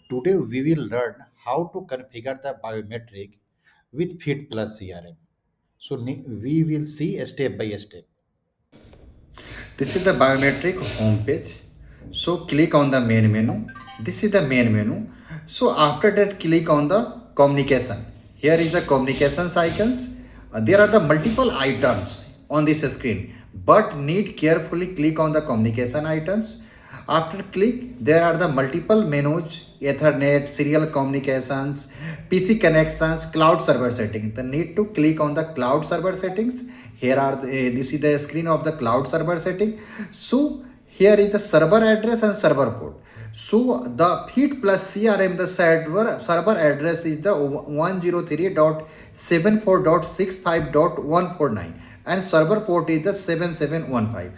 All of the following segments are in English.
Today we will learn how to configure the biometric with Fit plus CRM. So we will see step by step. This is the biometric homepage. So click on the main menu. This is the main menu. So after that click on the communication. Here is the communications icons. There are the multiple items on this screen, but need carefully click on the communication items. After click, there are the multiple menus, Ethernet, serial communications, PC connections, cloud server settings. The need to click on the cloud server settings. Here are this is the screen of the cloud server setting. So here is the server address and server port. So the Fit plus CRM, the server address is the 103.74.65.149 and server port is the 7715.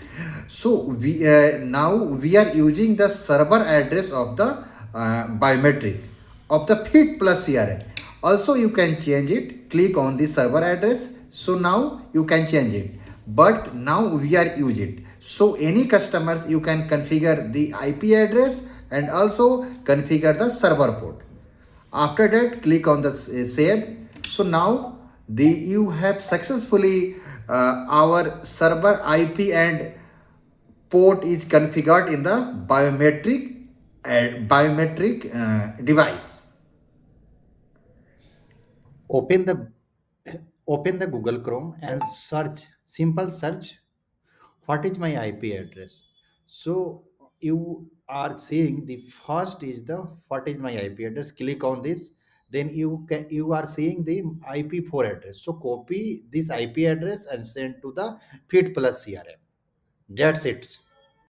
So we now we are using the server address of the biometric of the Fit plus CRM. Also you can change it. Click on the server address. So now you can change it. But now we are using it. So any customers you can configure the IP address and also configure the server port. After that click on the save. So now you have successfully our server IP and port is configured in the biometric device. Open the open the Google Chrome and search, simple search, what is my IP address. So you are seeing the first is the what is my IP address. Click on this, then you are seeing the IP4 address. So copy this IP address and send to the Fit plus CRM. That's it.